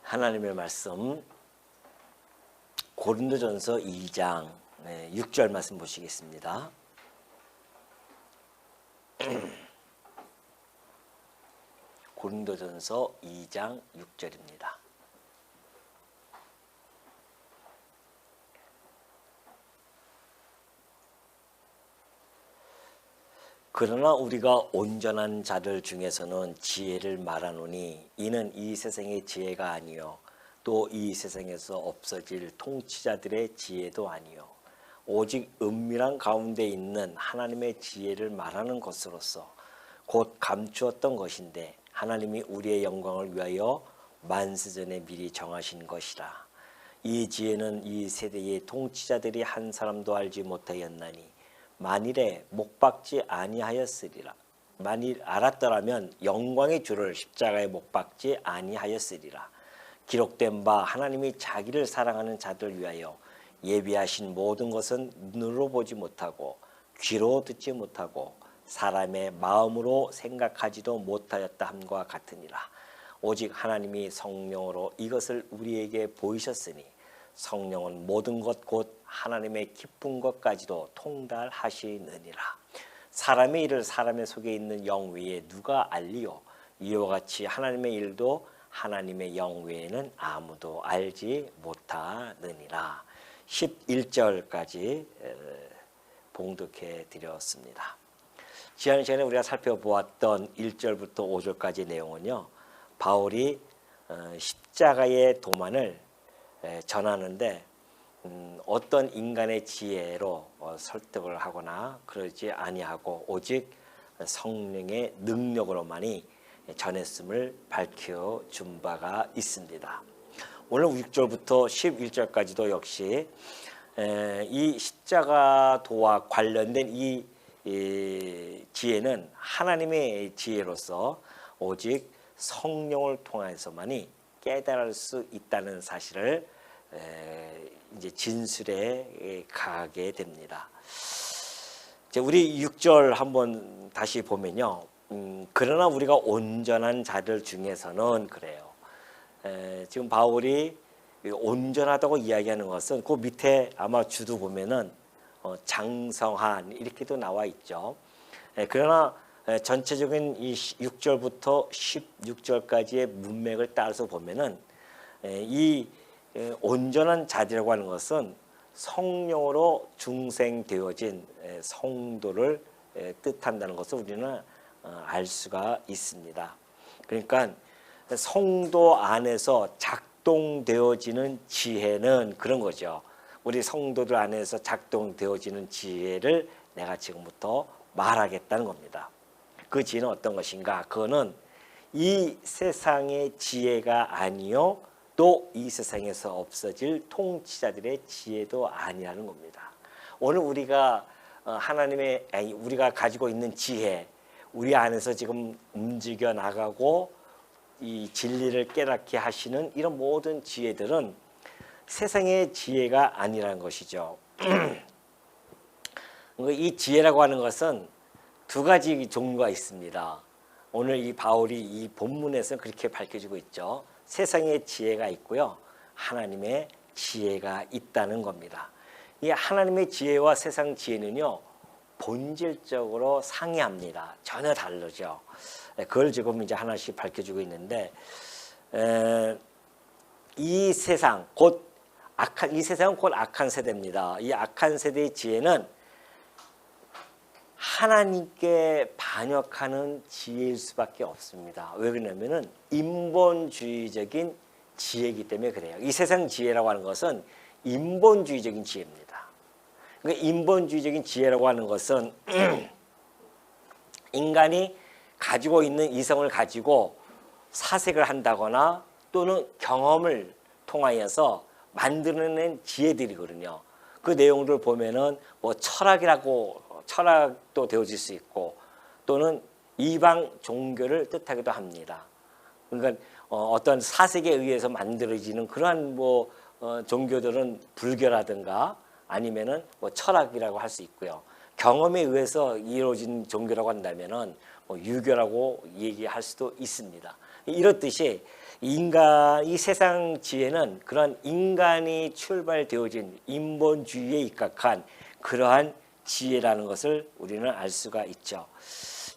하나님의 말씀 고린도전서 2장 6절 말씀 보시겠습니다. 고린도전서 2장 6절입니다. 그러나 우리가 온전한 자들 중에서는 지혜를 말하노니 이는 이 세상의 지혜가 아니요 또 이 세상에서 없어질 통치자들의 지혜도 아니요 오직 은밀한 가운데 있는 하나님의 지혜를 말하는 것으로서 곧 감추었던 것인데 하나님이 우리의 영광을 위하여 만세전에 미리 정하신 것이라. 이 지혜는 이 세대의 통치자들이 한 사람도 알지 못하였나니 만일에 못박지 아니하였으리라. 만일 알았더라면 영광의 주를 십자가에 못박지 아니하였으리라. 기록된 바 하나님이 자기를 사랑하는 자들 위하여 예비하신 모든 것은 눈으로 보지 못하고 귀로 듣지 못하고 사람의 마음으로 생각하지도 못하였다 함과 같으니라. 오직 하나님이 성령으로 이것을 우리에게 보이셨으니 성령은 모든 것 곧 하나님의 깊은 것까지도 통달하시느니라. 사람의 일을 사람의 속에 있는 영 외에 누가 알리요? 이와 같이 하나님의 일도 하나님의 영 외에는 아무도 알지 못하느니라. 11절까지 봉독해 드렸습니다. 지난 시간에 우리가 살펴보았던 1절부터 5절까지 내용은요, 바울이 십자가의 도만을 전하는데 어떤 인간의 지혜로 설득을 하거나 그러지 아니하고 오직 성령의 능력으로만이 전했음을 밝혀준 바가 있습니다. 오늘 6절부터 11절까지도 역시 이 십자가도와 관련된 이 지혜는 하나님의 지혜로서 오직 성령을 통해서만이 깨달을 수 있다는 사실을 이제 진술해 가게 됩니다. 이제 우리 6절 한번 다시 보면요. 그러나 우리가 온전한 자들 중에서는 그래요. 지금 바울이 온전하다고 이야기하는 것은 그 밑에 아마 주도 보면은 장성한 이렇게도 나와 있죠. 그러나 전체적인 이 6절부터 16절까지의 문맥을 따라서 보면은 이 온전한 자들이라고 하는 것은 성령으로 중생되어진 성도를 뜻한다는 것을 우리는 알 수가 있습니다. 그러니까 성도 안에서 작동되어지는 지혜는 그런 거죠. 우리 성도들 안에서 작동되어지는 지혜를 내가 지금부터 말하겠다는 겁니다. 그 지혜는 어떤 것인가? 그거는 이 세상의 지혜가 아니요 또 이 세상에서 없어질 통치자들의 지혜도 아니라는 겁니다. 오늘 우리가 우리가 가지고 있는 지혜, 우리 안에서 지금 움직여 나가고 이 진리를 깨닫게 하시는 이런 모든 지혜들은 세상의 지혜가 아니라는 것이죠. 이 지혜라고 하는 것은 두 가지 종류가 있습니다. 오늘 이 바울이 이 본문에서 그렇게 밝혀주고 있죠. 세상의 지혜가 있고요, 하나님의 지혜가 있다는 겁니다. 이 하나님의 지혜와 세상 지혜는요, 본질적으로 상이합니다. 전혀 다르죠. 그걸 지금 이제 하나씩 밝혀주고 있는데, 이 세상은 곧 악한 세대입니다. 이 악한 세대의 지혜는 하나님께 반역하는 지혜일 수밖에 없습니다. 왜 그러냐면은 인본주의적인 지혜이기 때문에 그래요. 이 세상 지혜라고 하는 것은 인본주의적인 지혜입니다. 그러니까 인본주의적인 지혜라고 하는 것은 인간이 가지고 있는 이성을 가지고 사색을 한다거나 또는 경험을 통하여서 만들어낸 지혜들이거든요. 그 내용들을 보면은 뭐 철학도 되어질 수 있고 또는 이방 종교를 뜻하기도 합니다. 그러니까 어떤 사색에 의해서 만들어지는 그러한 종교들은 불교라든가 아니면은 철학이라고 할 수 있고요. 경험에 의해서 이루어진 종교라고 한다면은 유교라고 얘기할 수도 있습니다. 이렇듯이 이 세상 지혜는 그런 인간이 출발되어진 인본주의에 입각한 그러한 지혜라는 것을 우리는 알 수가 있죠.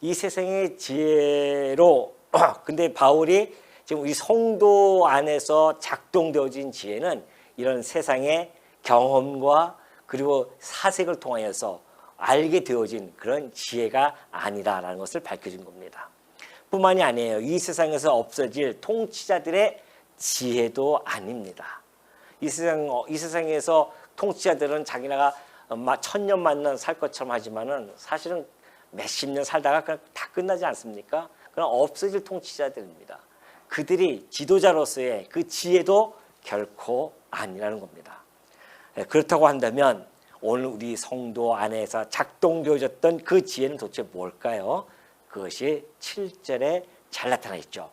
이 세상의 지혜로 근데 바울이 지금 우리 성도 안에서 작동되어진 지혜는 이런 세상의 경험과 그리고 사색을 통하여서 알게 되어진 그런 지혜가 아니다라는 것을 밝혀준 겁니다. 뿐만이 아니에요. 이 세상에서 없어질 통치자들의 지혜도 아닙니다. 이 세상에서 통치자들은 자기네가 1000년 만년 살 것처럼 하지만은 사실은 몇십 년 살다가 그냥 다 끝나지 않습니까? 그럼 없어질 통치자들입니다. 그들이 지도자로서의 그 지혜도 결코 아니라는 겁니다. 그렇다고 한다면 오늘 우리 성도 안에서 작동되어졌던 그 지혜는 도대체 뭘까요? 그것이 7절에 잘 나타나 있죠.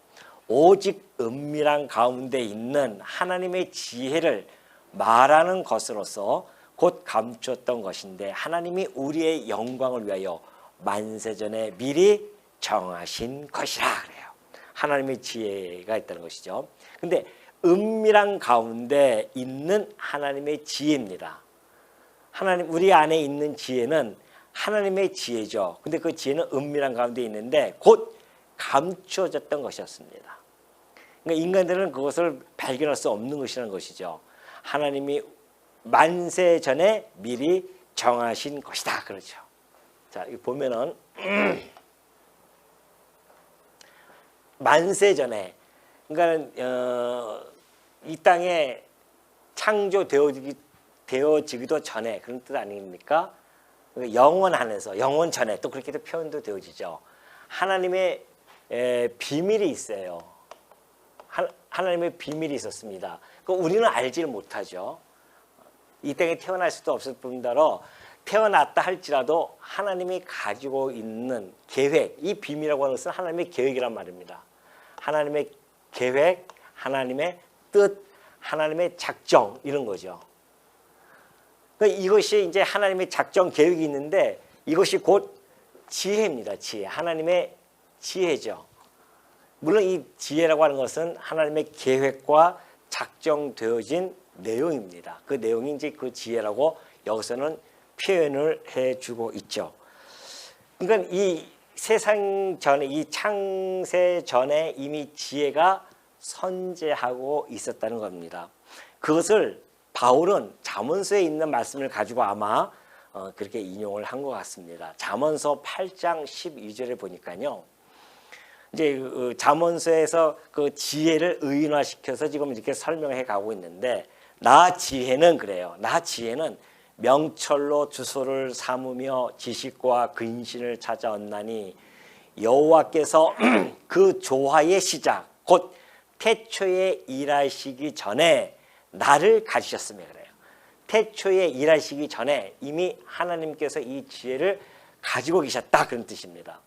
오직 은밀한 가운데 있는 하나님의 지혜를 말하는 것으로서 곧 감추었던 것인데 하나님이 우리의 영광을 위하여 만세전에 미리 정하신 것이라 그래요. 하나님의 지혜가 있다는 것이죠. 근데 은밀한 가운데 있는 하나님의 지혜입니다. 하나님 우리 안에 있는 지혜는 하나님의 지혜죠. 근데 그 지혜는 은밀한 가운데 있는데 곧 감추어졌던 것이었습니다. 그러니까 인간들은 그것을 발견할 수 없는 것이라는 것이죠. 하나님이 만세 전에 미리 정하신 것이다. 그렇죠. 자, 이 보면은 만세 전에 그러니까 이 땅에 창조되어지기도 전에 그런 뜻 아닙니까? 영원 안에서 영원 전에 또 그렇게도 표현도 되어지죠. 하나님의 비밀이 있어요. 하나님의 비밀이 있었습니다. 우리는 알지를 못하죠. 이 땅에 태어날 수도 없을 뿐더러 태어났다 할지라도 하나님이 가지고 있는 계획, 이 비밀이라고 하는 것은 하나님의 계획이란 말입니다. 하나님의 계획, 하나님의 뜻, 하나님의 작정 이런 거죠. 그러니까 이것이 이제 하나님의 작정 계획이 있는데 이것이 곧 지혜입니다. 지혜. 하나님의 지혜죠. 물론 이 지혜라고 하는 것은 하나님의 계획과 작정되어진 내용입니다. 그 내용이 이제 그 지혜라고 여기서는 표현을 해주고 있죠. 그러니까 이 세상 전에 이 창세 전에 이미 지혜가 선재하고 있었다는 겁니다. 그것을 바울은 잠언서에 있는 말씀을 가지고 아마 그렇게 인용을 한 것 같습니다. 잠언서 8장 12절에 보니까요. 이제 잠언서에서 그 지혜를 의인화시켜서 지금 이렇게 설명해 가고 있는데 나 지혜는 그래요. 나 지혜는 명철로 주소를 삼으며 지식과 근신을 찾아왔나니 여호와께서 그 조화의 시작 곧 태초에 일하시기 전에 나를 가지셨으며 그래요. 태초에 일하시기 전에 이미 하나님께서 이 지혜를 가지고 계셨다 그런 뜻입니다.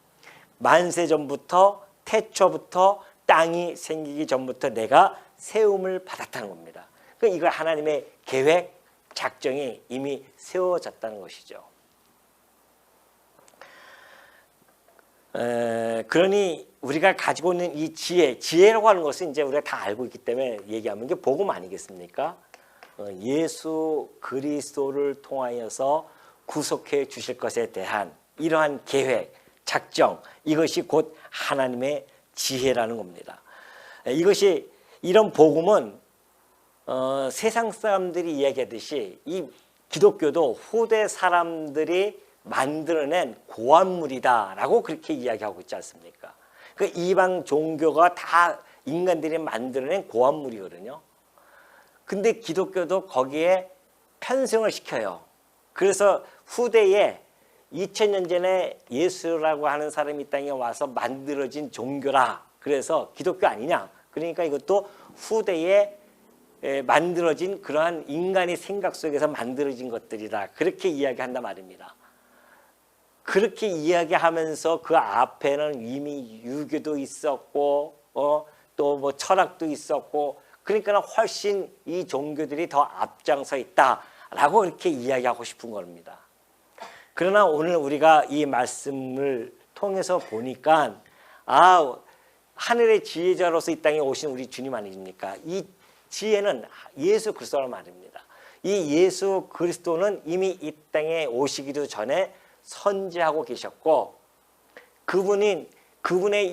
만세 전부터 태초부터 땅이 생기기 전부터 내가 세움을 받았다는 겁니다. 그러니까 이걸 하나님의 계획, 작정이 이미 세워졌다는 것이죠. 그러니 우리가 가지고 있는 이 지혜라고 하는 것은 이제 우리가 다 알고 있기 때문에 얘기하면 이게 복음 아니겠습니까? 예수 그리스도를 통하여서 구속해 주실 것에 대한 이러한 계획, 작정 이것이 곧 하나님의 지혜라는 겁니다. 이런 복음은 세상 사람들이 이야기하듯이 이 기독교도 후대 사람들이 만들어낸 고안물이다라고 그렇게 이야기하고 있지 않습니까? 그 이방 종교가 다 인간들이 만들어낸 고안물이거든요. 근데 기독교도 거기에 편승을 시켜요. 그래서 후대에 2000년 전에 예수라고 하는 사람이 이 땅에 와서 만들어진 종교라. 그래서 기독교 아니냐. 그러니까 이것도 후대에 만들어진 그러한 인간의 생각 속에서 만들어진 것들이다. 그렇게 이야기한단 말입니다. 그렇게 이야기하면서 그 앞에는 이미 유교도 있었고 또 뭐 철학도 있었고 그러니까 훨씬 이 종교들이 더 앞장서 있다라고 이렇게 이야기하고 싶은 겁니다. 그러나 오늘 우리가 이 말씀을 통해서 보니까 하늘의 지혜자로서 이 땅에 오신 우리 주님 아닙니까? 이 지혜는 예수 그리스도란 말입니다. 이 예수 그리스도는 이미 이 땅에 오시기도 전에 선지하고 계셨고 그분의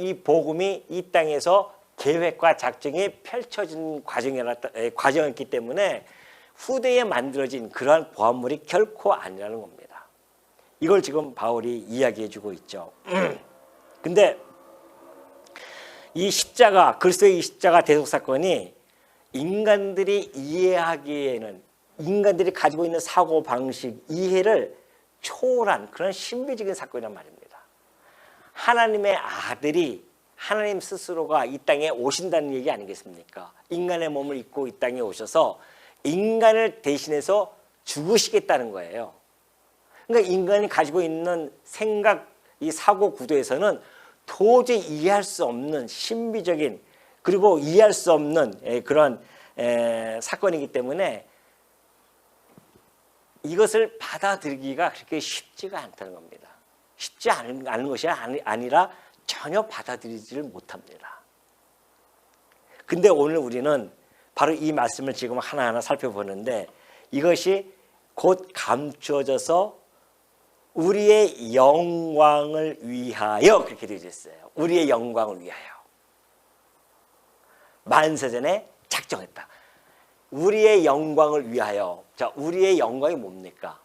이 복음이 이 땅에서 계획과 작정이 펼쳐진 과정이었기 때문에 후대에 만들어진 그러한 보안물이 결코 아니라는 겁니다. 이걸 지금 바울이 이야기해 주고 있죠. 근데 이 십자가, 그리스도의 이 십자가 대속 사건이 인간들이 이해하기에는 인간들이 가지고 있는 사고 방식, 이해를 초월한 그런 신비적인 사건이란 말입니다. 하나님의 아들이 하나님 스스로가 이 땅에 오신다는 얘기 아니겠습니까? 인간의 몸을 입고 이 땅에 오셔서 인간을 대신해서 죽으시겠다는 거예요. 그러니까 인간이 가지고 있는 생각, 이 사고 구도에서는 도저히 이해할 수 없는 신비적인 그리고 이해할 수 없는 그런 사건이기 때문에 이것을 받아들이기가 그렇게 쉽지가 않다는 겁니다. 쉽지 않은 것이 아니라 전혀 받아들이지를 못합니다. 근데 오늘 우리는 바로 이 말씀을 지금 하나하나 살펴보는데 이것이 곧 감추어져서 우리의 영광을 위하여 그렇게 되어 있어요. 우리의 영광을 위하여. 만세전에 작정했다. 우리의 영광을 위하여. 자, 우리의 영광이 뭡니까?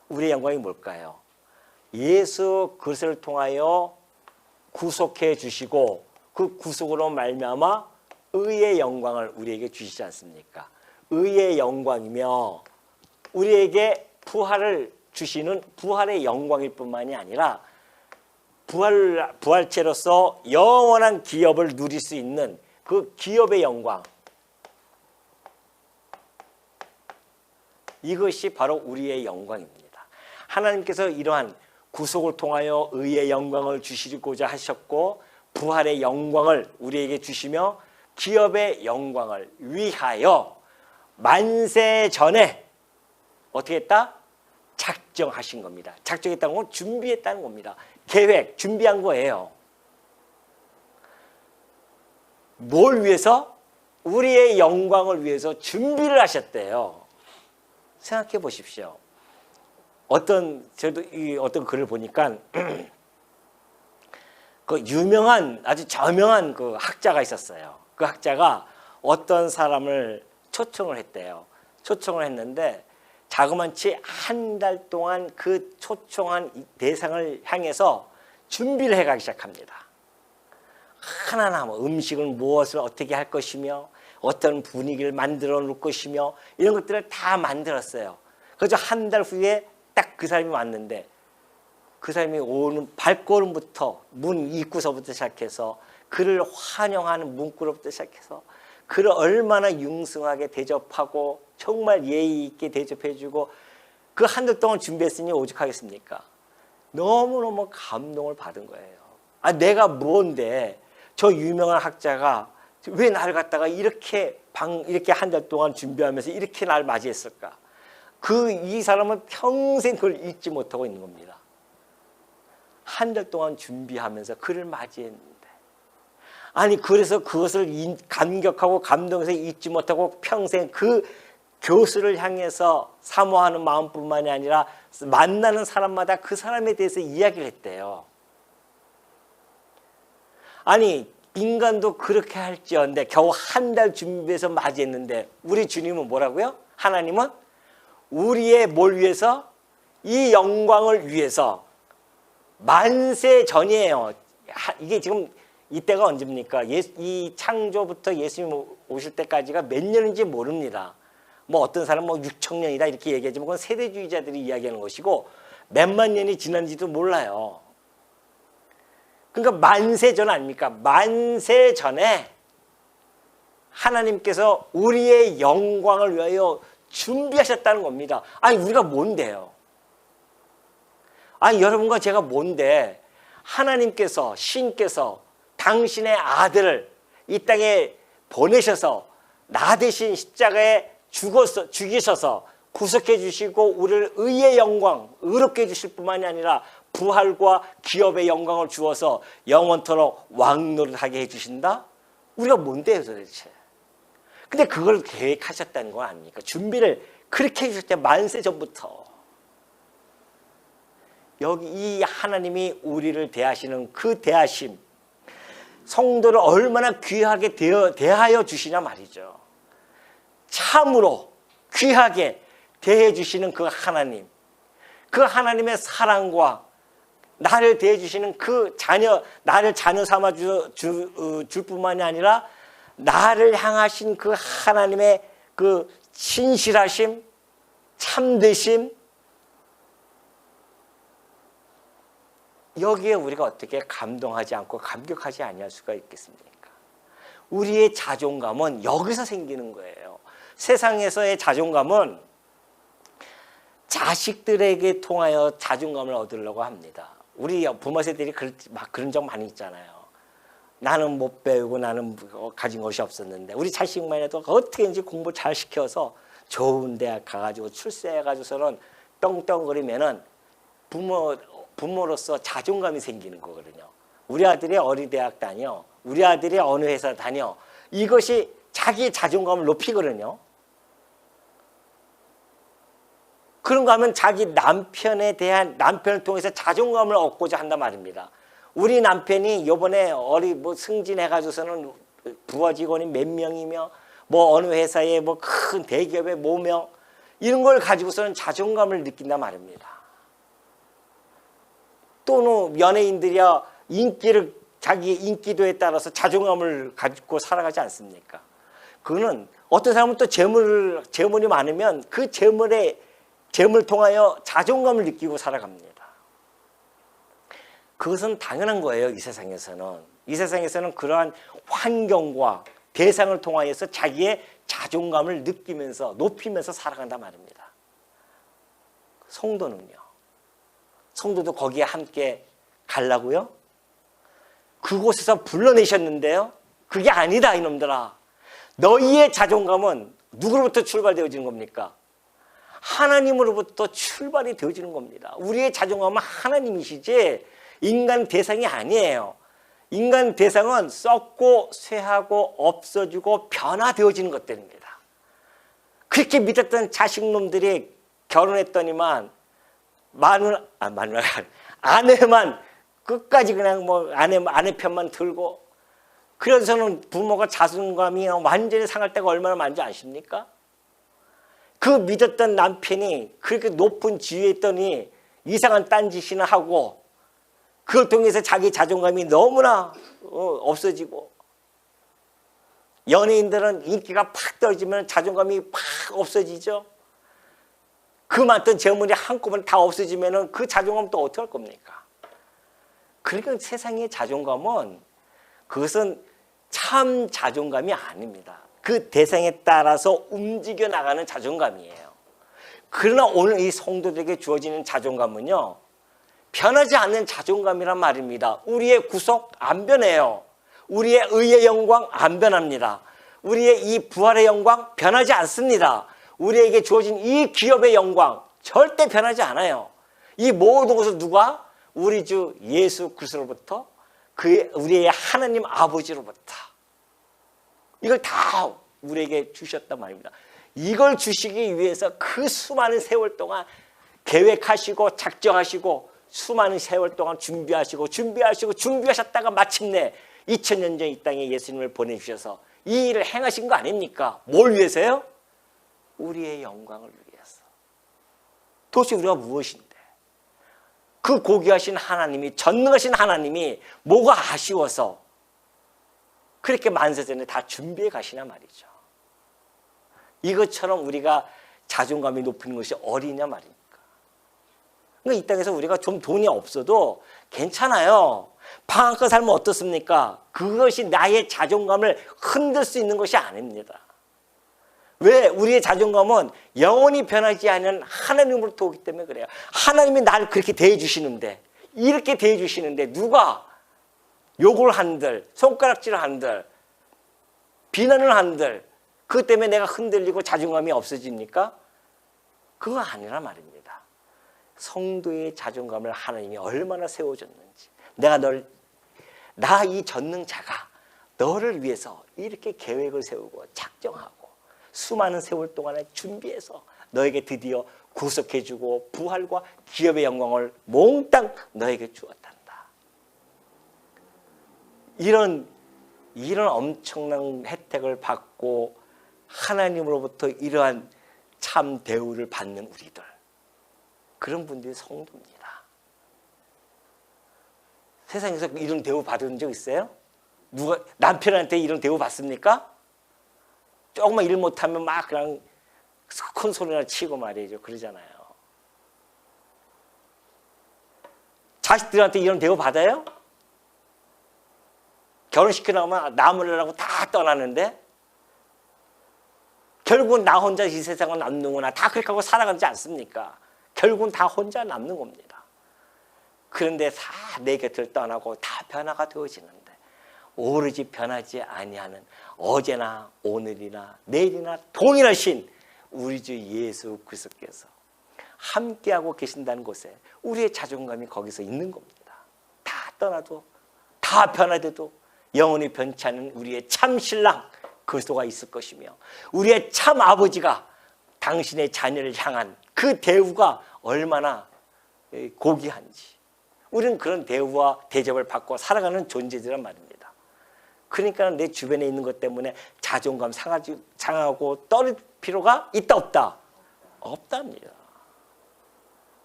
우리의 영광이 뭘까요? 예수 그리스도를 통하여 구속해 주시고 그 구속으로 말미암아 의의 영광을 우리에게 주시지 않습니까? 의의 영광이며 우리에게 부활을 주시는 부활의 영광일 뿐만이 아니라 부활체로서 영원한 기업을 누릴 수 있는 그 기업의 영광, 이것이 바로 우리의 영광입니다. 하나님께서 이러한 구속을 통하여 의의 영광을 주시고자 하셨고 부활의 영광을 우리에게 주시며 기업의 영광을 위하여 만세 전에 어떻게 했다? 작정하신 겁니다. 작정했다는 건 준비했다는 겁니다. 계획, 준비한 거예요. 뭘 위해서? 우리의 영광을 위해서 준비를 하셨대요. 생각해 보십시오. 저도 어떤 글을 보니까 그 유명한 아주 저명한 그 학자가 있었어요. 그 학자가 어떤 사람을 초청을 했대요. 초청을 했는데 자그마치 한 달 동안 그 초청한 대상을 향해서 준비를 해가기 시작합니다. 하나하나 음식을 무엇을 어떻게 할 것이며 어떤 분위기를 만들어 놓을 것이며 이런 것들을 다 만들었어요. 그래서 한 달 후에 딱 그 사람이 왔는데 그 사람이 오는 발걸음부터 문 입구서부터 시작해서 그를 환영하는 문구로부터 시작해서 그를 얼마나 융숭하게 대접하고 정말 예의 있게 대접해주고 그 한 달 동안 준비했으니 오죽하겠습니까? 너무너무 감동을 받은 거예요. 아, 내가 뭔데 저 유명한 학자가 왜 나를 갖다가 이렇게 한 달 동안 준비하면서 이렇게 날 맞이했을까? 이 사람은 평생 그걸 잊지 못하고 있는 겁니다. 한 달 동안 준비하면서 그를 맞이했는데 아니 그래서 그것을 감격하고 감동해서 잊지 못하고 평생 그 교수를 향해서 사모하는 마음뿐만이 아니라 만나는 사람마다 그 사람에 대해서 이야기를 했대요. 아니 인간도 그렇게 할지언데 겨우 한 달 준비해서 맞이했는데 우리 주님은 뭐라고요? 하나님은 우리의 뭘 위해서? 이 영광을 위해서 만세 전이에요. 이게 지금 이때가 언제입니까? 이 창조부터 예수님 오실 때까지가 몇 년인지 모릅니다. 뭐 어떤 사람은 6,000년이다 이렇게 얘기하지만 그건 세대주의자들이 이야기하는 것이고 몇만 년이 지난지도 몰라요. 그러니까 만세 전 아닙니까? 만세 전에 하나님께서 우리의 영광을 위하여 준비하셨다는 겁니다. 아니 우리가 뭔데요? 아니 여러분과 제가 뭔데 하나님께서 신께서 당신의 아들을 이 땅에 보내셔서 나 대신 십자가에 죽이셔서 구속해 주시고 우리를 의의 영광, 의롭게 해주실 뿐만이 아니라 부활과 기업의 영광을 주어서 영원토록 왕노릇하게 해주신다? 우리가 뭔데요 도대체? 근데 그걸 계획하셨다는 거 아닙니까? 준비를 그렇게 해주셨대 만세 전부터. 여기 이 하나님이 우리를 대하시는 그 대하심, 성도를 얼마나 귀하게 대하여 주시냐 말이죠. 참으로 귀하게 대해 주시는 그 하나님, 그 하나님의 사랑과 나를 대해 주시는 그 자녀, 나를 자녀 삼아 줄 뿐만이 아니라 나를 향하신 그 하나님의 그 신실하심, 참되심, 여기에 우리가 어떻게 감동하지 않고 감격하지 아니할 수가 있겠습니까? 우리의 자존감은 여기서 생기는 거예요. 세상에서의 자존감은 자식들에게 통하여 자존감을 얻으려고 합니다. 우리 부모 세대들이 막 그런 적 많이 있잖아요. 나는 못 배우고 나는 가진 것이 없었는데 우리 자식만 해도 어떻게든지 공부 잘 시켜서 좋은 대학 가가지고 출세해가지고서는 떵떵거리면은 부모로서 자존감이 생기는 거거든요. 우리 아들이 어린대학 다녀, 우리 아들이 어느 회사 다녀, 이것이 자기의 자존감을 높이거든요. 그런가 하면 자기 남편에 대한, 남편을 통해서 자존감을 얻고자 한단 말입니다. 우리 남편이 요번에 승진해가지고서는 부하 직원이 몇 명이며 뭐 어느 회사에 뭐 큰 대기업에 뭐며 이런 걸 가지고서는 자존감을 느낀단 말입니다. 또는 연예인들이야 자기의 인기도에 따라서 자존감을 가지고 살아가지 않습니까? 그거는 어떤 사람은 또 재물이 많으면 그 재물을 통하여 자존감을 느끼고 살아갑니다. 그것은 당연한 거예요. 이 세상에서는. 이 세상에서는 그러한 환경과 대상을 통하여서 자기의 자존감을 느끼면서 높이면서 살아간단 말입니다. 성도는요. 성도도 거기에 함께 가려고요? 그곳에서 불러내셨는데요. 그게 아니다 이놈들아. 너희의 자존감은 누구로부터 출발되어지는 겁니까? 하나님으로부터 출발이 되어지는 겁니다. 우리의 자존감은 하나님이시지 인간 대상이 아니에요. 인간 대상은 썩고 쇠하고 없어지고 변화되어지는 것들입니다. 그렇게 믿었던 자식놈들이 결혼했더니만 아내만 끝까지 그냥 뭐 아내 편만 들고, 그래서는 부모가 자존감이 완전히 상할 때가 얼마나 많은지 아십니까? 그 믿었던 남편이 그렇게 높은 지위에 있더니 이상한 딴짓이나 하고 그걸 통해서 자기 자존감이 너무나 없어지고, 연예인들은 인기가 팍 떨어지면 자존감이 팍 없어지죠. 그 많던 재물이 한꺼번에 다 없어지면 그 자존감 또 어떻게 할 겁니까? 그러니까 세상의 자존감은 그것은 참 자존감이 아닙니다. 그 대상에 따라서 움직여 나가는 자존감이에요. 그러나 오늘 이 성도들에게 주어지는 자존감은요, 변하지 않는 자존감이란 말입니다. 우리의 구속 안 변해요. 우리의 의의 영광 안 변합니다. 우리의 이 부활의 영광 변하지 않습니다. 우리에게 주어진 이 기업의 영광 절대 변하지 않아요. 이 모든 것을 누가? 우리 주 예수 그리스도로부터, 우리의 하나님 아버지로부터 이걸 다 우리에게 주셨단 말입니다. 이걸 주시기 위해서 그 수많은 세월 동안 계획하시고 작정하시고 수많은 세월 동안 준비하셨다가 마침내 2000년 전 이 땅에 예수님을 보내주셔서 이 일을 행하신 거 아닙니까? 뭘 위해서요? 우리의 영광을 위해서. 도대체 우리가 무엇인데? 그 고귀하신 하나님이, 전능하신 하나님이 뭐가 아쉬워서 그렇게 만세전에 다 준비해 가시나 말이죠. 이것처럼 우리가 자존감이 높은 것이 어리냐 말입니까? 그러니까 이 땅에서 우리가 좀 돈이 없어도 괜찮아요. 방학간 살면 어떻습니까? 그것이 나의 자존감을 흔들 수 있는 것이 아닙니다. 왜? 우리의 자존감은 영원히 변하지 않는 하나님으로부터 오기 때문에 그래요. 하나님이 나를 그렇게 대해주시는데, 이렇게 대해주시는데 누가 욕을 한들, 손가락질을 한들, 비난을 한들, 그것 때문에 내가 흔들리고 자존감이 없어집니까? 그거 아니란 말입니다. 성도의 자존감을 하나님이 얼마나 세워줬는지. 나 이 전능자가 너를 위해서 이렇게 계획을 세우고 작정하고 수많은 세월 동안에 준비해서 너에게 드디어 구속해주고 부활과 기업의 영광을 몽땅 너에게 주었단다. 이런 엄청난 혜택을 받고 하나님으로부터 이러한 참 대우를 받는 우리들, 그런 분들이 성도입니다. 세상에서 이런 대우 받은 적 있어요? 누가 남편한테 이런 대우 받습니까? 조금만 일 못하면 막 그냥 큰 소리나 치고 말이죠. 그러잖아요. 자식들한테 이런 대우 받아요? 결혼시키려면 나무라고 다 떠나는데 결국은 나 혼자 이 세상은 남는구나. 다 그렇게 하고 살아가지 않습니까? 결국은 다 혼자 남는 겁니다. 그런데 다 내 곁을 떠나고 다 변화가 되어지는데 오로지 변하지 아니하는 어제나 오늘이나 내일이나 동일하신 우리 주 예수 그리스도께서 함께하고 계신다는 곳에 우리의 자존감이 거기서 있는 겁니다. 다 떠나도 다 변화돼도 영원히 변치 않은 우리의 참 신랑 그리스도가 있을 것이며 우리의 참 아버지가 당신의 자녀를 향한 그 대우가 얼마나 고귀한지, 우리는 그런 대우와 대접을 받고 살아가는 존재들란 말입니다. 그러니까 내 주변에 있는 것 때문에 자존감 상하고 떨릴 필요가 있다 없다? 없답니다.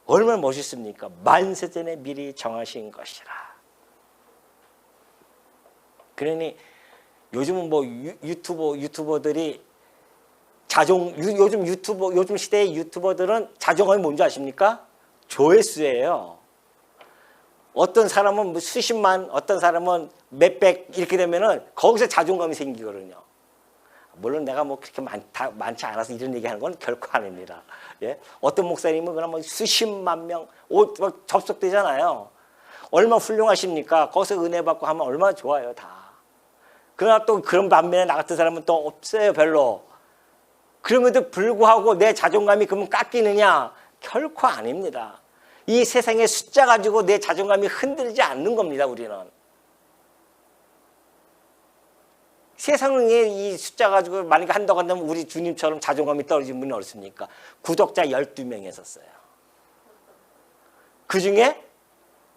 얼마나 멋있습니까? 만세전에 미리 정하신 것이라. 그러니 요즘은 뭐 유튜버들이 요즘 시대의 유튜버들은 자존감이 뭔지 아십니까? 조회수예요. 어떤 사람은 뭐 수십만, 어떤 사람은 몇백 이렇게 되면은 거기서 자존감이 생기거든요. 물론 내가 뭐 그렇게 많지 않아서 이런 얘기하는 건 결코 아닙니다. 예? 어떤 목사님은 그냥 뭐 수십만 명 접속되잖아요. 얼마나 훌륭하십니까? 거기서 은혜 받고 하면 얼마나 좋아요, 다. 그러나 또 그런 반면에 나 같은 사람은 또 없어요, 별로. 그럼에도 불구하고 내 자존감이 그러면 깎이느냐? 결코 아닙니다. 이 세상의 숫자 가지고 내 자존감이 흔들리지 않는 겁니다, 우리는. 세상에 이 숫자 가지고 만약에 한다고 한다면 우리 주님처럼 자존감이 떨어진 분이 어딨습니까? 구독자 12명 했었어요. 그 중에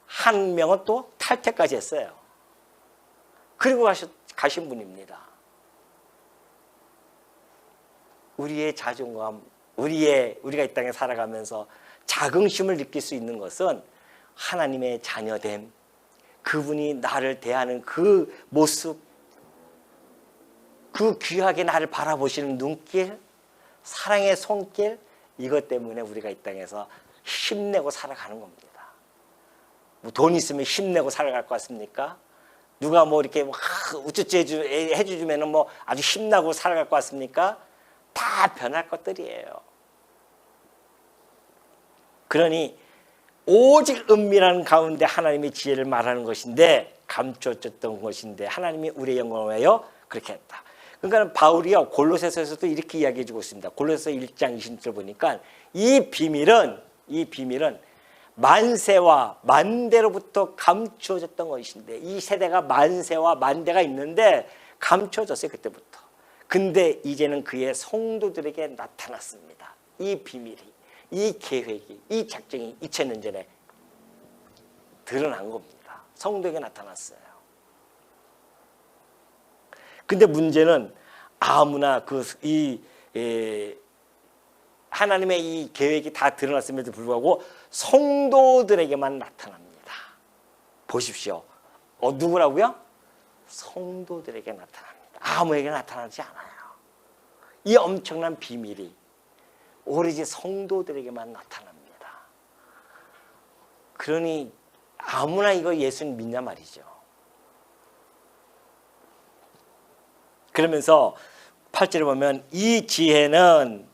한 명은 또 탈퇴까지 했어요. 그리고 가신 분입니다. 우리의 자존감, 우리가 이 땅에 살아가면서 자긍심을 느낄 수 있는 것은 하나님의 자녀됨, 그분이 나를 대하는 그 모습, 그 귀하게 나를 바라보시는 눈길, 사랑의 손길, 이것 때문에 우리가 이 땅에서 힘내고 살아가는 겁니다. 뭐 돈 있으면 힘내고 살아갈 것 같습니까? 누가 뭐 이렇게 우쭈쭈 해주면은 뭐 아주 힘나고 살아갈 것 같습니까? 다 변할 것들이에요. 그러니 오직 은밀한 가운데 하나님의 지혜를 말하는 것인데, 감춰졌던 것인데 하나님이 우리의 영광을 위하여 그렇게 했다. 그러니까 바울이요 골로새서에서도 이렇게 이야기해 주고 있습니다. 골로새서 1장 20절 보니까 이 비밀은 만세와 만대로부터 감추어졌던 것인데, 이 세대가 만세와 만대가 있는데 감추어졌어요, 그때부터. 근데 이제는 그의 성도들에게 나타났습니다. 이 비밀이, 이 계획이, 이 작정이 2000년 전에 드러난 겁니다. 성도에게 나타났어요. 근데 문제는 아무나 하나님의 이 계획이 다 드러났음에도 불구하고 성도들에게만 나타납니다. 보십시오. 누구라고요? 성도들에게 나타납니다. 아무에게 나타나지 않아요. 이 엄청난 비밀이 오로지 성도들에게만 나타납니다. 그러니 아무나 이거 예수님 믿냐 말이죠. 그러면서 8절에 보면 이 지혜는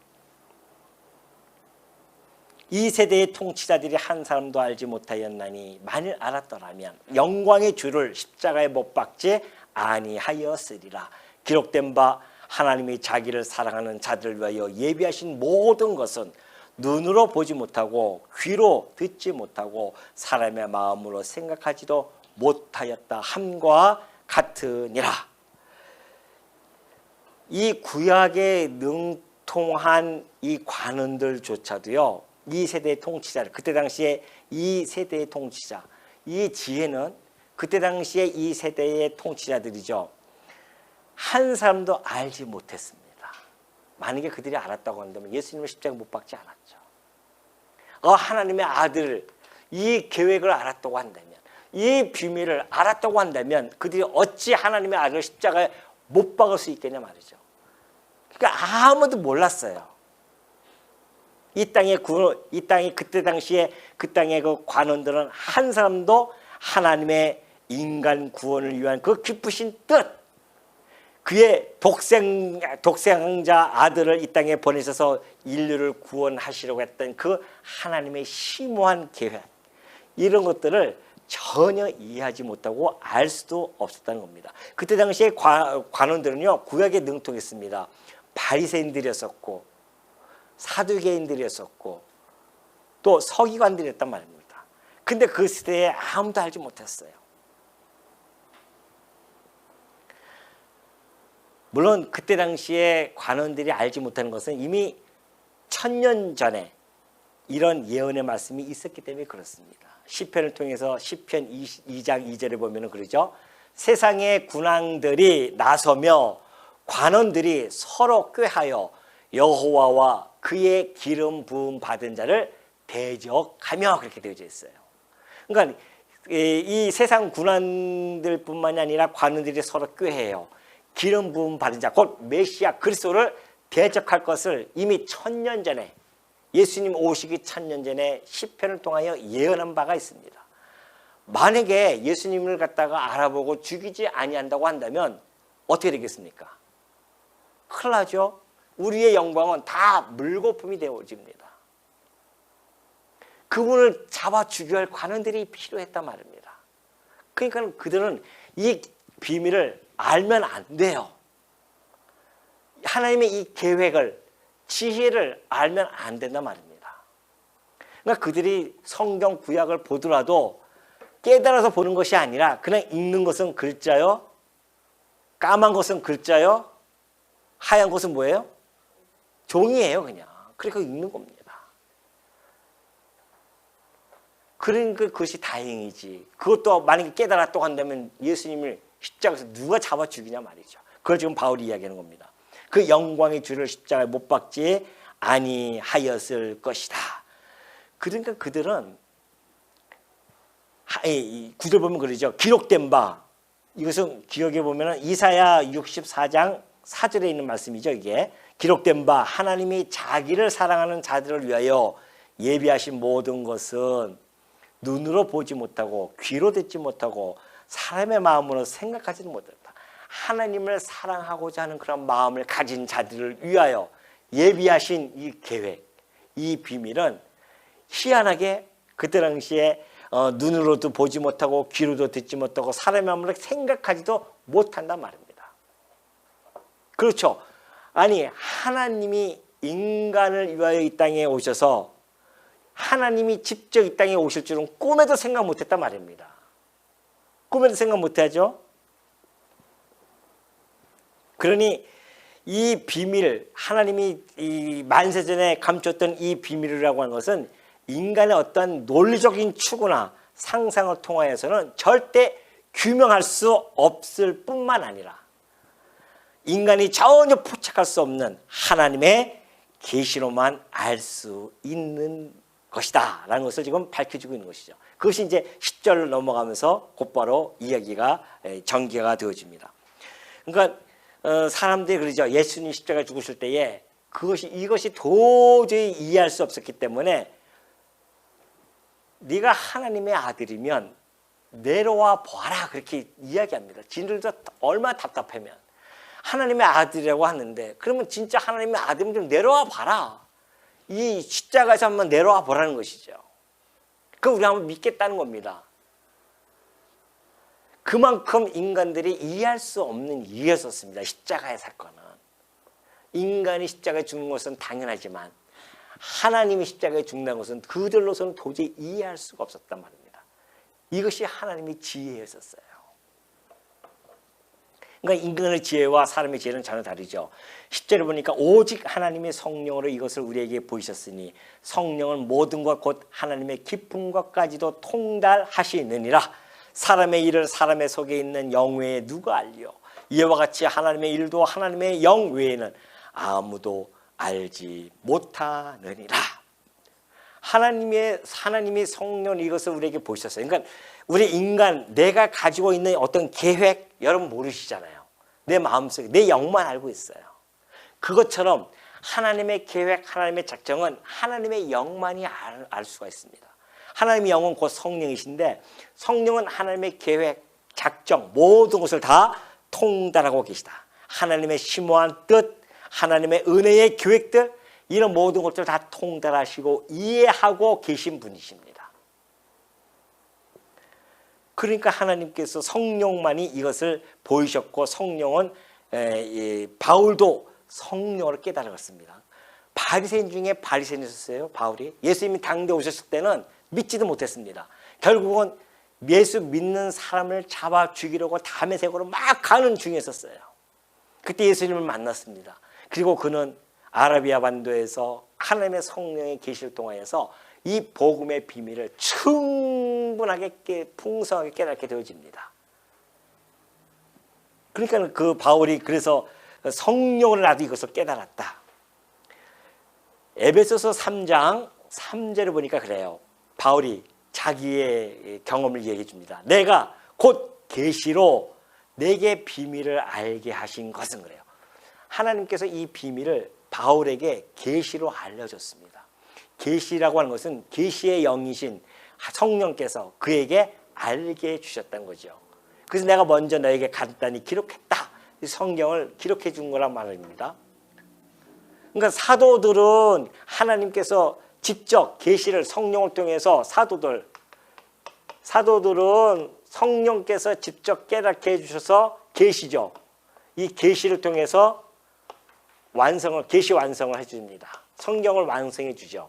이 세대의 통치자들이 한 사람도 알지 못하였나니 만일 알았더라면 영광의 주를 십자가에 못 박지 아니하였으리라. 기록된 바 하나님이 자기를 사랑하는 자들을 위하여 예비하신 모든 것은 눈으로 보지 못하고 귀로 듣지 못하고 사람의 마음으로 생각하지도 못하였다 함과 같으니라. 이 구약에 능통한 이 관원들조차도요, 이 세대의 통치자를, 그때 당시에 이 세대의 통치자, 이 지혜는 그때 당시에 이 세대의 통치자들이죠, 한 사람도 알지 못했습니다. 만약에 그들이 알았다고 한다면 예수님을 십자가에 못 박지 않았죠. 하나님의 아들, 이 계획을 알았다고 한다면, 이 비밀을 알았다고 한다면 그들이 어찌 하나님의 아들을 십자가에 못 박을 수 있겠냐 말이죠. 그러니까 아무도 몰랐어요. 이 땅에 그때 당시에 그 땅의 그 관원들은 한 사람도 하나님의 인간 구원을 위한 그 기쁘신 뜻, 그의 독생자 아들을 이 땅에 보내셔서 인류를 구원하시려고 했던 그 하나님의 심오한 계획, 이런 것들을 전혀 이해하지 못하고 알 수도 없었다는 겁니다. 그때 당시에 관원들은요, 구약에 능통했습니다. 바리새인들이었었고 사두개인들이었었고 또 서기관들이었단 말입니다. 근데 그 시대에 아무도 알지 못했어요. 물론 그때 당시에 관원들이 알지 못하는 것은 이미 1000년 전에 이런 예언의 말씀이 있었기 때문에 그렇습니다. 시편을 통해서 시편 2장 2절에 보면 그러죠. 세상의 군왕들이 나서며 관원들이 서로 꾀하여 여호와와 그의 기름 부음 받은 자를 대적하며, 그렇게 되어져 있어요. 그러니까 이 세상 군왕들뿐만이 아니라 관원들이 서로 꾀해요. 기름 부음 받은 자, 곧 메시아 그리스도를 대적할 것을 이미 1000년 전에, 예수님 오시기 1000년 전에 시편을 통하여 예언한 바가 있습니다. 만약에 예수님을 갖다가 알아보고 죽이지 아니한다고 한다면 어떻게 되겠습니까? 큰일 나죠. 우리의 영광은 다 물거품이 되어집니다. 그분을 잡아 죽여야 할 관원들이 필요했단 말입니다. 그러니까 그들은 이 비밀을 알면 안 돼요. 하나님의 이 계획을, 지혜를 알면 안 된단 말입니다. 그러니까 그들이 성경 구약을 보더라도 깨달아서 보는 것이 아니라 그냥 읽는 것은 글자요, 까만 것은 글자요, 하얀 것은 뭐예요? 종이에요, 그냥. 그러니까 읽는 겁니다. 그러니까 그것이 다행이지. 그것도 만약에 깨달았다고 한다면 예수님을 십자가에서 누가 잡아 죽이냐 말이죠. 그걸 지금 바울이 이야기하는 겁니다. 그 영광의 주를 십자가에 못 박지 아니하였을 것이다. 그러니까 그들은 구절 보면 그러죠. 기록된 바, 이것은 기억해 보면 이사야 64장 4절에 있는 말씀이죠. 이게 기록된 바, 하나님이 자기를 사랑하는 자들을 위하여 예비하신 모든 것은 눈으로 보지 못하고 귀로 듣지 못하고 사람의 마음으로 생각하지도 못했다. 하나님을 사랑하고자 하는 그런 마음을 가진 자들을 위하여 예비하신 이 계획, 이 비밀은 희한하게 그때 당시에 눈으로도 보지 못하고 귀로도 듣지 못하고 사람의 마음으로 생각하지도 못한단 말입니다. 그렇죠. 아니, 하나님이 인간을 위하여 이 땅에 오셔서 하나님이 직접 이 땅에 오실 줄은 꿈에도 생각 못했단 말입니다. 꿈에도 생각 못하죠. 그러니 이 비밀, 하나님이 이 만세전에 감췄던 이 비밀이라고 하는 것은 인간의 어떤 논리적인 추구나 상상을 통하여서는 절대 규명할 수 없을 뿐만 아니라 인간이 전혀 포착할 수 없는 하나님의 계시로만 알 수 있는 것이다 라는 것을 지금 밝혀주고 있는 것이죠. 그것이 이제 10절로 넘어가면서 곧바로 이야기가 전개가 되어집니다. 그러니까 사람들이 그러죠. 예수님 십자가에 죽으실 때에 이것이 도저히 이해할 수 없었기 때문에 네가 하나님의 아들이면 내려와 보아라, 그렇게 이야기합니다. 진들도 얼마나 답답하면 하나님의 아들이라고 하는데, 그러면 진짜 하나님의 아들이면 좀 내려와 봐라, 이 십자가에서 한번 내려와 보라는 것이죠. 그럼 우리 한번 믿겠다는 겁니다. 그만큼 인간들이 이해할 수 없는 일이었습니다. 십자가의 사건은. 인간이 십자가에 죽는 것은 당연하지만 하나님이 십자가에 죽는 것은 그들로서는 도저히 이해할 수가 없었단 말입니다. 이것이 하나님의 지혜였었어요. 그러니까 인간의 지혜와 사람의 지혜는 전혀 다르죠. 10절에 보니까 오직 하나님의 성령으로 이것을 우리에게 보이셨으니 성령은 모든 것 곧 하나님의 깊은 것까지도 통달하시느니라. 사람의 일을 사람의 속에 있는 영 외에 누가 알리요? 이와 같이 하나님의 일도 하나님의 영 외에는 아무도 알지 못하느니라. 하나님의 성령 이것을 우리에게 보이셨어요. 그러니까 우리 인간 내가 가지고 있는 어떤 계획 여러분 모르시잖아요. 내 마음속에 내 영만 알고 있어요. 그것처럼 하나님의 계획, 하나님의 작정은 하나님의 영만이 알 수가 있습니다. 하나님의 영은 곧 성령이신데 성령은 하나님의 계획, 작정 모든 것을 다 통달하고 계시다. 하나님의 심오한 뜻, 하나님의 은혜의 계획들 이런 모든 것들을 다 통달하시고 이해하고 계신 분이십니다. 그러니까 하나님께서 성령만이 이것을 보이셨고 성령은 바울도 성령으로 깨달았습니다. 바리새인 중에 바리새인이 있었어요. 바울이 예수님이 당대 오셨을 때는 믿지도 못했습니다. 결국은 예수 믿는 사람을 잡아 죽이려고 담에색으로 막 가는 중에 있었어요. 그때 예수님을 만났습니다. 그리고 그는 아라비아 반도에서 하나님의 성령의 계시를 통하여서 이 복음의 비밀을 충분하게 풍성하게 깨닫게 되어집니다. 그러니까 그 바울이 그래서 성령을 나도 이것을 깨달았다. 에베소서 3장 3절을 보니까 그래요. 바울이 자기의 경험을 얘기해 줍니다. 내가 곧 계시로 내게 비밀을 알게 하신 것은 그래요. 하나님께서 이 비밀을 바울에게 계시로 알려줬습니다. 계시라고 하는 것은 계시의 영이신 성령께서 그에게 알게 해주셨다는 거죠. 그래서 내가 먼저 너에게 간단히 기록했다. 성경을 기록해 준 거란 말입니다. 그러니까 사도들은 하나님께서 직접 계시를 성령을 통해서 사도들은 성령께서 직접 깨닫게 해주셔서 계시죠. 이 계시를 통해서 계시 완성을 해줍니다. 성경을 완성해 주죠.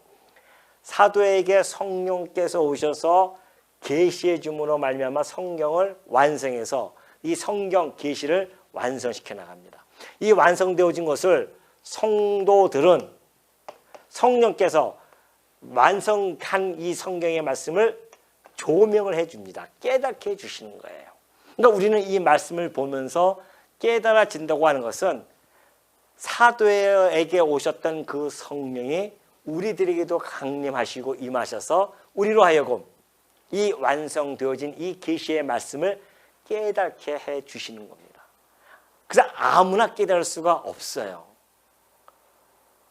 사도에게 성령께서 오셔서 계시해 줌으로 말미암아 성경을 완성해서 이 성경 계시를 완성시켜 나갑니다. 이 완성되어진 것을 성도들은 성령께서 완성한 이 성경의 말씀을 조명을 해줍니다. 깨닫게 해주시는 거예요. 그러니까 우리는 이 말씀을 보면서 깨달아진다고 하는 것은 사도에게 오셨던 그 성령이 우리들에게도 강림하시고 임하셔서 우리로 하여금 이 완성되어진 이 계시의 말씀을 깨닫게 해주시는 겁니다. 그래서 아무나 깨달을 수가 없어요.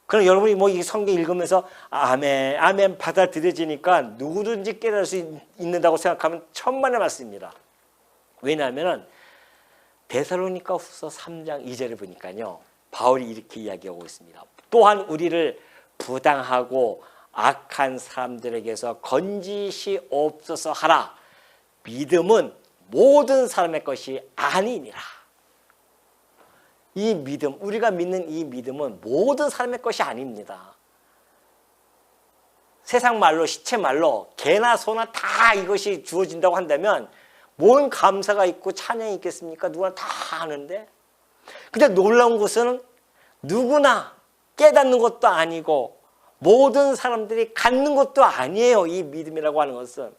그럼 여러분이 뭐 이 성경 읽으면서 아멘, 아멘 받아들여지니까 누구든지 깨달을 수 있는다고 생각하면 천만의 말씀입니다. 왜냐하면 데살로니가 후서 3장 2절을 보니까요. 바울이 이렇게 이야기하고 있습니다. 또한 우리를 부당하고 악한 사람들에게서 건지시옵소서 하라. 믿음은 모든 사람의 것이 아니니라. 이 믿음, 우리가 믿는 이 믿음은 모든 사람의 것이 아닙니다. 세상 말로, 시체 말로 개나 소나 다 이것이 주어진다고 한다면 뭔 감사가 있고 찬양이 있겠습니까? 누구나 다 아는데. 근데 놀라운 것은 누구나 깨닫는 것도 아니고 모든 사람들이 갖는 것도 아니에요. 이 믿음이라고 하는 것은.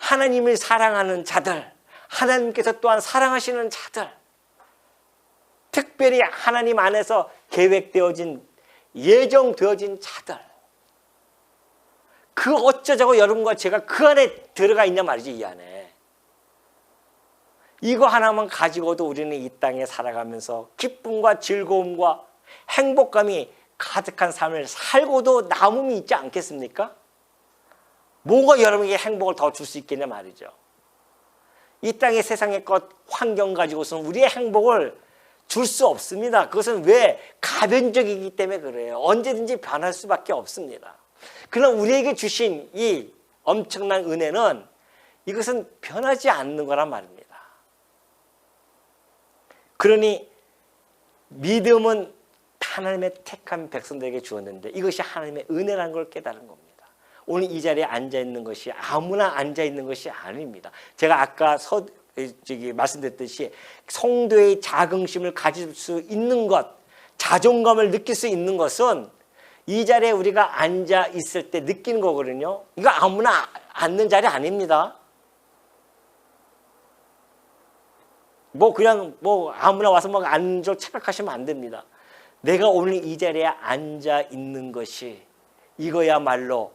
하나님을 사랑하는 자들, 하나님께서 또한 사랑하시는 자들, 특별히 하나님 안에서 계획되어진 예정되어진 자들, 그 어쩌자고 여러분과 제가 그 안에 들어가 있냐 말이죠. 이 안에 이거 하나만 가지고도 우리는 이 땅에 살아가면서 기쁨과 즐거움과 행복감이 가득한 삶을 살고도 남음이 있지 않겠습니까? 뭐가 여러분에게 행복을 더 줄 수 있겠냐 말이죠. 이 땅의 세상의 것 환경 가지고서는 우리의 행복을 줄 수 없습니다. 그것은 왜? 가변적이기 때문에 그래요. 언제든지 변할 수밖에 없습니다. 그러나 우리에게 주신 이 엄청난 은혜는 이것은 변하지 않는 거란 말입니다. 그러니 믿음은 하나님의 택한 백성들에게 주었는데 이것이 하나님의 은혜라는 걸 깨달은 겁니다. 오늘 이 자리에 앉아 있는 것이 아무나 앉아 있는 것이 아닙니다. 제가 아까 말씀드렸듯이 성도의 자긍심을 가질 수 있는 것, 자존감을 느낄 수 있는 것은 이 자리에 우리가 앉아 있을 때 느끼는 거거든요. 이거 아무나 앉는 자리 아닙니다. 그냥 아무나 와서 앉아 착각하시면 안 됩니다. 내가 오늘 이 자리에 앉아 있는 것이 이거야말로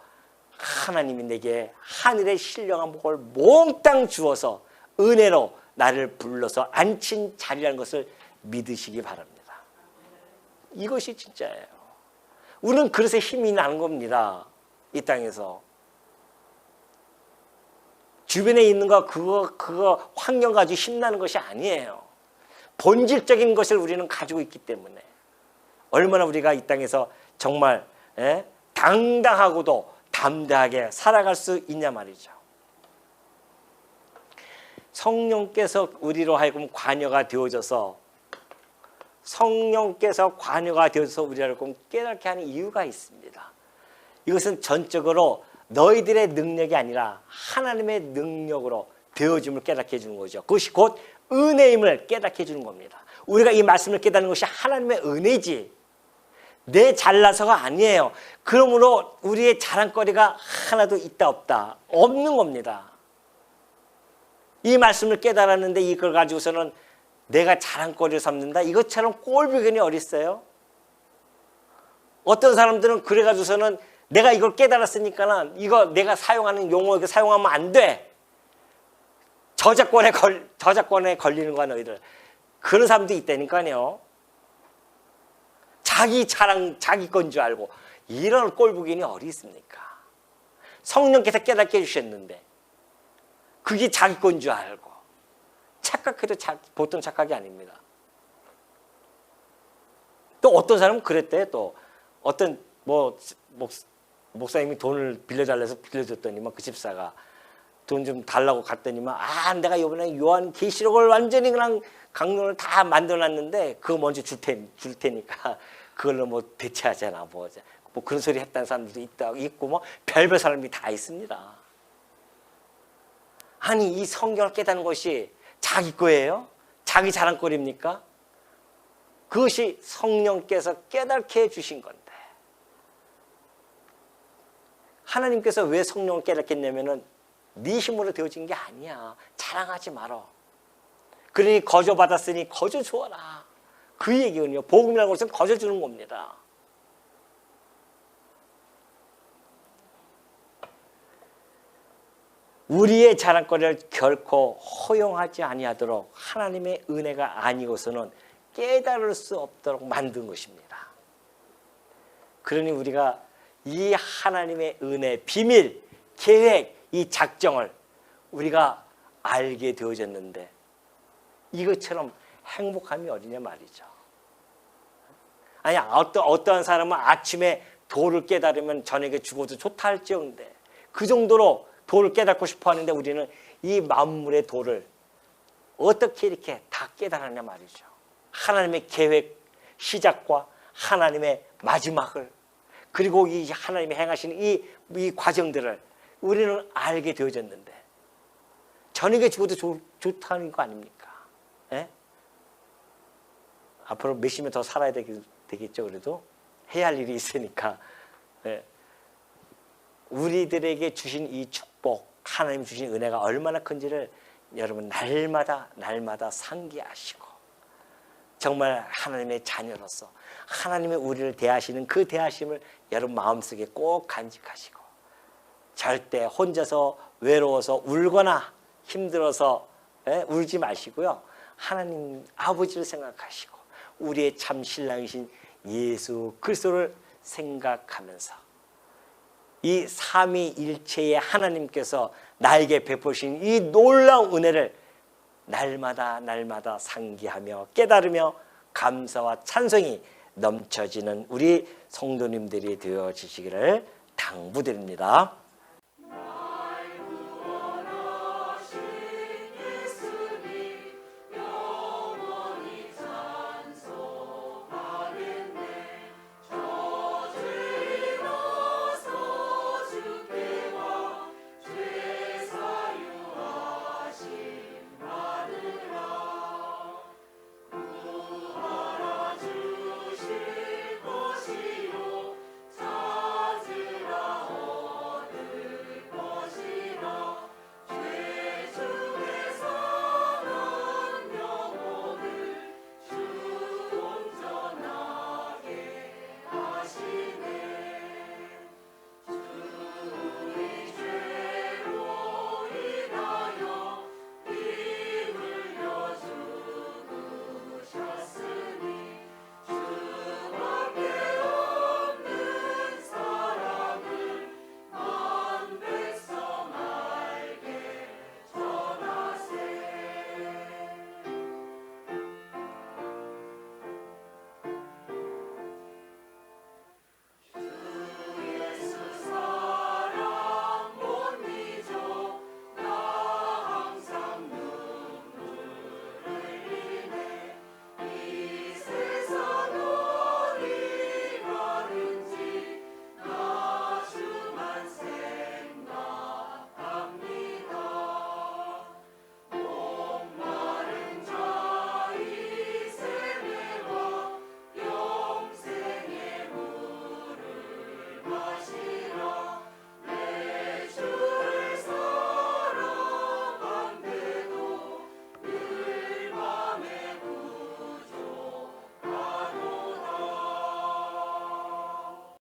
하나님이 내게 하늘의 신령한 복을 몽땅 주어서 은혜로 나를 불러서 앉힌 자리라는 것을 믿으시기 바랍니다. 이것이 진짜예요. 우리는 그래서 힘이 나는 겁니다. 이 땅에서. 주변에 있는 거 그거 환경 가지고 힘나는 것이 아니에요. 본질적인 것을 우리는 가지고 있기 때문에 얼마나 우리가 이 땅에서 정말 당당하고도 담대하게 살아갈 수 있냐 말이죠. 성령께서 우리로 하여금 관여가 되어져서 우리를 하여금 깨닫게 하는 이유가 있습니다. 이것은 전적으로 너희들의 능력이 아니라 하나님의 능력으로 되어짐을 깨닫게 해주는 거죠. 그것이 곧 은혜임을 깨닫게 해주는 겁니다. 우리가 이 말씀을 깨닫는 것이 하나님의 은혜지 내 잘나서가 아니에요. 그러므로 우리의 자랑거리가 하나도 있다 없다 없는 겁니다. 이 말씀을 깨달았는데 이걸 가지고서는 내가 자랑거리를 삼는다? 이것처럼 꼴보기는 어딨어요? 어떤 사람들은 그래가지고서는 내가 이걸 깨달았으니까 이거 내가 사용하는 용어 이거 사용하면 안 돼. 저작권에 걸리는 거야 너희들. 그런 사람도 있다니까요. 자기 자랑 자기 건 줄 알고 이런 꼴보기는 어디 있습니까? 성령께서 깨닫게 해주셨는데 그게 자기 건 줄 알고 착각해도 보통 착각이 아닙니다. 또 어떤 사람은 그랬대. 또 어떤 목사님이 돈을 빌려달래서 빌려줬더니만 그 집사가 돈 좀 달라고 갔더니만 내가 이번에 요한 계시록을 완전히 그냥 강론을 다 만들어놨는데 그거 먼저 줄 테니까 그걸로 대체하잖아 그런 소리 했다는 사람들도 있고 별별 사람이 다 있습니다. 아니 이 성경을 깨닫는 것이 자기 거예요? 자기 자랑거리입니까? 그것이 성령께서 깨닫게 해주신 건데 하나님께서 왜 성령을 깨닫게 했냐면은 네 힘으로 되어진 게 아니야. 자랑하지 말어. 그러니 거저 받았으니 거저 주어라. 그 얘기군요. 복음이라는 것은 거저 주는 겁니다. 우리의 자랑거리를 결코 허용하지 아니하도록 하나님의 은혜가 아니고서는 깨달을 수 없도록 만든 것입니다. 그러니 우리가 이 하나님의 은혜, 비밀, 계획, 이 작정을 우리가 알게 되어졌는데 이것처럼 행복함이 어디냐 말이죠. 아니 어떠한 사람은 아침에 도를 깨달으면 저녁에 죽어도 좋다 할지언데 그 정도로 도를 깨닫고 싶어 하는데 우리는 이 만물의 도를 어떻게 이렇게 다 깨달았냐 말이죠. 하나님의 계획 시작과 하나님의 마지막을 그리고 이 하나님이 행하시는 이 과정들을 우리는 알게 되어졌는데 저녁에 죽어도 좋다는 거 아닙니까? 예? 앞으로 몇십 년 더 살아야 되겠죠. 그래도 해야 할 일이 있으니까 예. 우리들에게 주신 이 축복 하나님 주신 은혜가 얼마나 큰지를 여러분 날마다 상기하시고 정말 하나님의 자녀로서 하나님이 우리를 대하시는 그 대하심을 여러분 마음속에 꼭 간직하시고 절대 혼자서 외로워서 울거나 힘들어서 울지 마시고요. 하나님 아버지를 생각하시고 우리의 참 신랑이신 예수 그리스도를 생각하면서 이 삼위일체의 하나님께서 나에게 베푸신 이 놀라운 은혜를 날마다 상기하며 깨달으며 감사와 찬송이 넘쳐지는 우리 성도님들이 되어지시기를 당부드립니다.